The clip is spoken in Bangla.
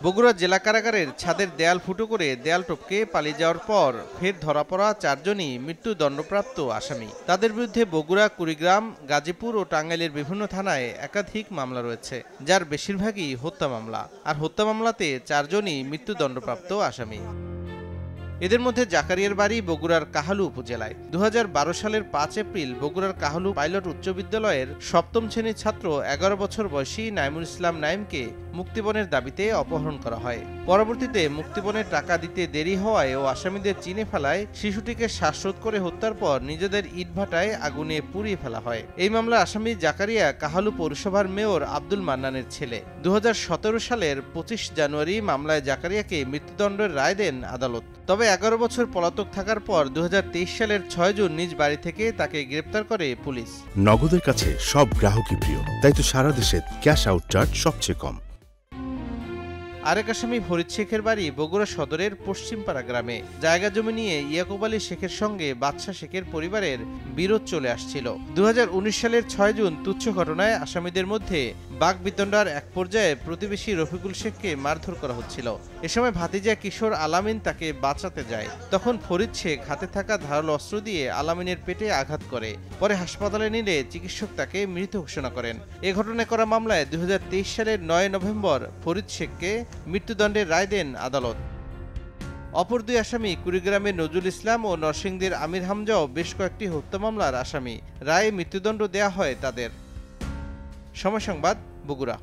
বগুড়া জেলা কারাগারের ছাদের দেয়াল ফুটো করে দেয়াল টপকে পালিয়ে যাওয়ার পর ফের ধরা পড়া 4 জনই মৃত্যুদণ্ডপ্রাপ্ত আসামি। তাদের বিরুদ্ধে বগুড়া, কুড়িগ্রাম, গাজীপুর ও টাঙ্গাইলের বিভিন্ন থানায় একাধিক মামলা রয়েছে, যার বেশিরভাগই হত্যা মামলা। আর হত্যা মামলাতে 4 জনই মৃত্যুদণ্ডপ্রাপ্ত আসামি। এদের মধ্যে জাকারিয়ার বাড়ি বগুড়ার কাহালু উপজেলায়। 2012 সালের 5 এপ্রিল বগুড়ার কাহালু পাইলট উচ্চ বিদ্যালয়ের 7ম শ্রেণীর ছাত্র 11 বছর বয়সী নাইমুল ইসলাম নাইমকে মুক্তিপণের দাবিতে অপহরণ করা হয়। পরবর্তীতে মুক্তিপণের টাকা দিতে দেরি হওয়ায় ও আসামিদের চিনে ফেলায় শিশুটিকে শ্বাসরোধ করে হত্যার পর নিজেদের ইটভাটায় আগুনে পুড়িয়ে ফেলা হয়। এই মামলার আসামি জাকারিয়া কাহালু পৌরসভার মেয়র আব্দুল মান্নানের ছেলে। 2017 সালের 25 জানুয়ারি মামলায় জাকারিয়াকে মৃত্যুদণ্ডের রায় দেন আদালত। তবে 11 বছর পলাতক থাকার পর 2023 সালের 6 জুন নিজ বাড়ি থেকে তাকে গ্রেপ্তার করে পুলিশ। নগদের কাছে সব গ্রাহকই প্রিয়, তাই তো সারা দেশে ক্যাশ আউট চার্জ সবচেয়ে কম। আরেক আসামি ফরিদ শেখের বাড়ি বগুড়া সদরের পশ্চিমপাড়া গ্রামে। জায়গা জমি নিয়ে ইয়াকুব আলী শেখের সঙ্গে বাদশা শেখের পরিবারের বিরোধ চলে আসছিল। 2019 সালের 6 জুন তুচ্ছ ঘটনায় আসামিদের মধ্যে বাকবিতণ্ডার এক পর্যায়ে প্রতিবেশী রফিকুল শেখকে মারধর করা হচ্ছিল। এ সময় ভাতিজা কিশোর আলামিন তাকে বাঁচাতে যায়। তখন ফরিদ শেখ হাতে থাকা ধারালো অস্ত্র দিয়ে আলামিনের পেটে আঘাত করে। পরে হাসপাতালে নিলে চিকিৎসক তাকে মৃত ঘোষণা করেন। এ ঘটনায় করা মামলায় 2023 সালের 9 নভেম্বর ফরিদ শেখকে মৃত্যুদণ্ডের রায় দেন আদালত। অপর 2 আসামি কুড়িগ্রামের নজরুল ইসলাম ও নরসিংদীর আমির হামজাও বেশ কয়েকটি হত্যা মামলার আসামি। রায়ে মৃত্যুদণ্ড দেয়া হয় তাদের। সময় সংবাদ, বগুড়া।